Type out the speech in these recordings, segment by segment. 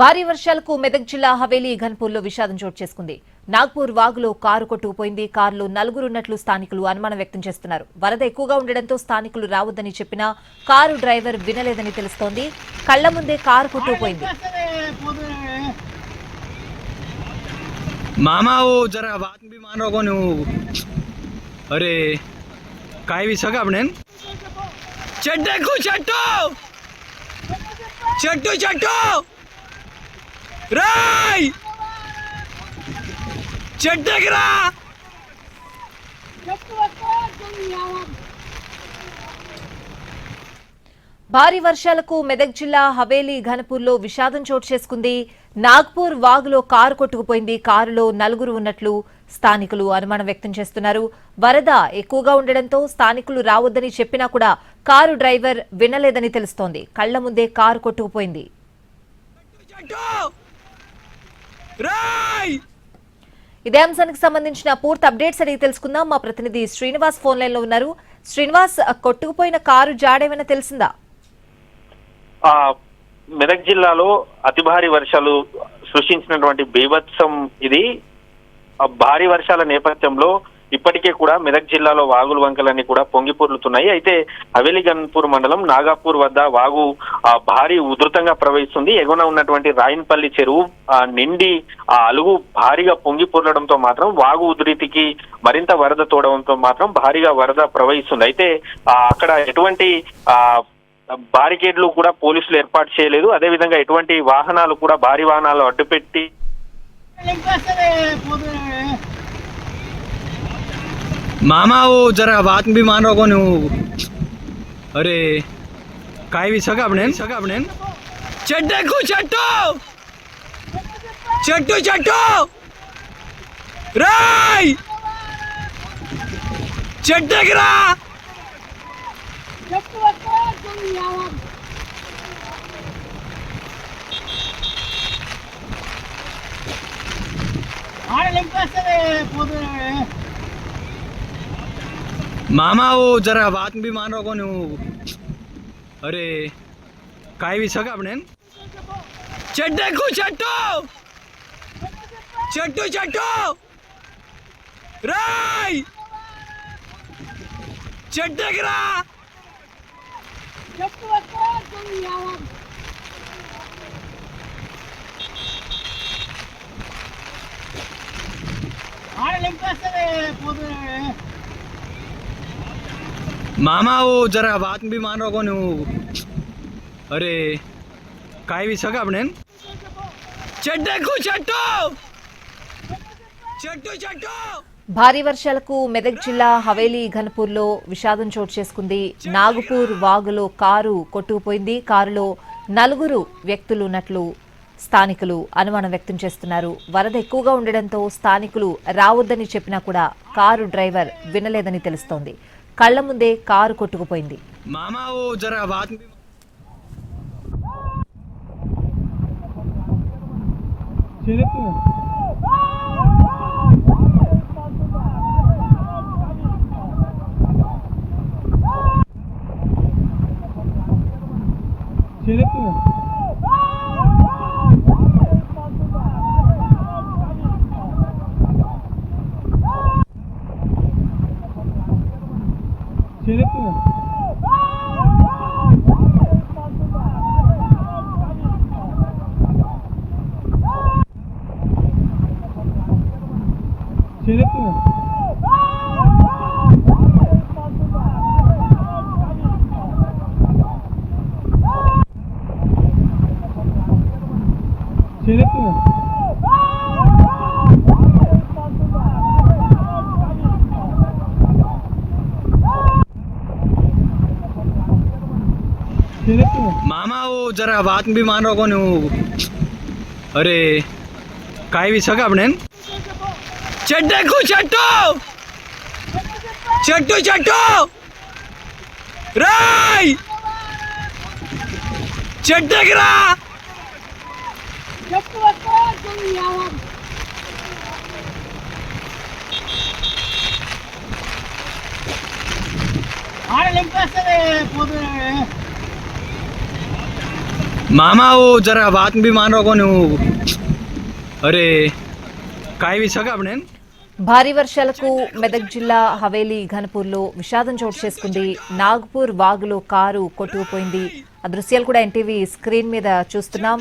భారీ వర్షాలకు మెదక్ జిల్లా హవేలీ ఘన్పూర్లో విషాదం చోటు చేసుకుంది. నాగ్పూర్ వాగులో కారు కొట్టుకుపోయింది. కారులో నలుగురున్నట్లు స్థానికులు అనుమానం వ్యక్తం చేస్తున్నారు. వరద ఎక్కువగా ఉండడంతో స్థానికులు రావద్దని చెప్పినా కారు డ్రైవర్ వినలేదని తెలుస్తోంది. కళ్ల ముందే కారు కొట్టుకుపోయింది. मामा वो जरा बात भी मान रहा कौन अरे काय भी सका अपने चट्टे को चट्टो चट्टू चट्टू राय चट्टे गिरा భారీ వర్షాలకు మెదక్ జిల్లా హవేలీ ఘనపూర్లో విషాదం చోటు చేసుకుంది. నాగ్పూర్ వాగులో కారు కొట్టుకుపోయింది. కారులో నలుగురు ఉన్నట్లు స్థానికులు అనుమానం వ్యక్తం చేస్తున్నారు. వరద ఎక్కువగా ఉండడంతో స్థానికులు రావద్దని చెప్పినా కూడా కారు డ్రైవర్ వినలేదని తెలుస్తోంది. కళ్ల ముందే కారు కొట్టుకుపోయింది. ఇదే అంశానికి సంబంధించిన పూర్తి అప్డేట్స్ అడిగి తెలుసుకుందాం. మా ప్రతినిధి శ్రీనివాస్ ఫోన్ లైన్ లో ఉన్నారు. శ్రీనివాస్, కొట్టుకుపోయిన కారు జాడేమైనా తెలిసిందా? మెదక్ జిల్లాలో అతి భారీ వర్షాలు సృష్టించినటువంటి బీభత్సం ఇది. భారీ వర్షాల నేపథ్యంలో ఇప్పటికే కూడా మెదక్ జిల్లాలో వాగులు వంకలన్నీ కూడా పొంగి పొర్లుతున్నాయి. అయితే హవేలీ గన్పూర్ మండలం నాగాపూర్ వద్ద వాగు భారీ ఉధృతంగా ప్రవహిస్తుంది. ఎగువన ఉన్నటువంటి రాయన్పల్లి చెరువు నిండి ఆ అలుగు భారీగా పొంగి పొర్లడంతో మాత్రం వాగు ఉధృతికి మరింత వరద తోడడంతో మాత్రం భారీగా వరద ప్రవహిస్తుంది. అయితే అక్కడ ఎటువంటి బారికేడ్లు కూడా పోలీసులు ఏర్పాటు చేయలేదు. అదేవిధంగా ఎటువంటి వాహనాలు కూడా భారీ వాహనాలు అడ్డుపెట్టి मामा वो जरा बात भी मान रहा कौन अरे काय भी सका अपने चट्टे को चट्टू चट्टू चट्टू राय चट्टे गिरा मामा वो जरा बात भी मान रहा कौन अरे काय भी सका अपने चट्टे को चट्टू चट्टू चट्टू राय चट्टे गिरा मामा वो जरा बात भी मान रहा कौन अरे काय भी सका अपने चट्टे को चट्टू चट्टू चट्टू భారీ వర్షాలకు మెదక్ జిల్లా హవేలీ ఘనపూర్లో విషాదం చోటు చేసుకుంది. నాగపూర్ వాగులో కారు కొట్టుకుపోయింది. కారులో నలుగురు వ్యక్తులు ఉన్నట్లు స్థానికులు అనుమానం వ్యక్తం చేస్తున్నారు. వరద ఎక్కువగా ఉండడంతో స్థానికులు రావద్దని చెప్పినా కూడా కారు డ్రైవర్ వినలేదని తెలుస్తోంది. కళ్ల ముందే కారు కొట్టుకుపోయింది. मामा वो जरा बात मामा वो जरा बात भी मान रहा कौन अरे काय भी सका अपने चट्टे को चट्टू चट्टू चट्टू राय चट्टे गिरा मामा वो जरा बात भी मान रहा को अरे काय भी सका अपने భారీ వర్షాలకు మెదక్ జిల్లా హవేలీ ఘనపూర్లో విషాదం చోటు చేసుకుంది. నాగపూర్ వాగులో కారు కొట్టుకుపోయింది. ఆ దృశ్యాలు కూడా ఎన్టీవీ స్క్రీన్ మీద చూస్తున్నాం.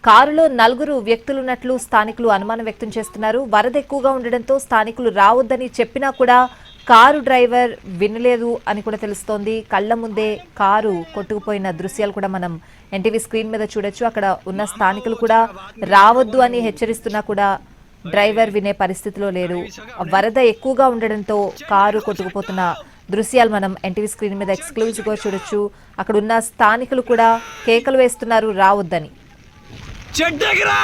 కారులో 4 వ్యక్తులున్నట్లు స్థానికులు అనుమానం వ్యక్తం చేస్తున్నారు. వరద ఎక్కువగా ఉండడంతో స్థానికులు రావద్దని చెప్పినా కూడా కారు డ్రైవర్ వినలేదు అని కూడా తెలుస్తోంది. కళ్ల ముందే కారు కొట్టుకుపోయిన దృశ్యాలు కూడా మనం ఎన్టీవీ స్క్రీన్ మీద చూడొచ్చు. అక్కడ ఉన్న స్థానికులు కూడా రావద్దు అని హెచ్చరిస్తున్నా కూడా డ్రైవర్ వినే పరిస్థితిలో లేరు. వరద ఎక్కువగా ఉండడంతో కారు కొట్టుకుపోతున్న దృశ్యాలు మనం ఎన్టీవీ స్క్రీన్ మీద ఎక్స్క్లూజివ్ గా చూడొచ్చు. అక్కడ ఉన్న స్థానికులు కూడా కేకలు వేస్తున్నారు రావద్దని. చెడ్డగిరా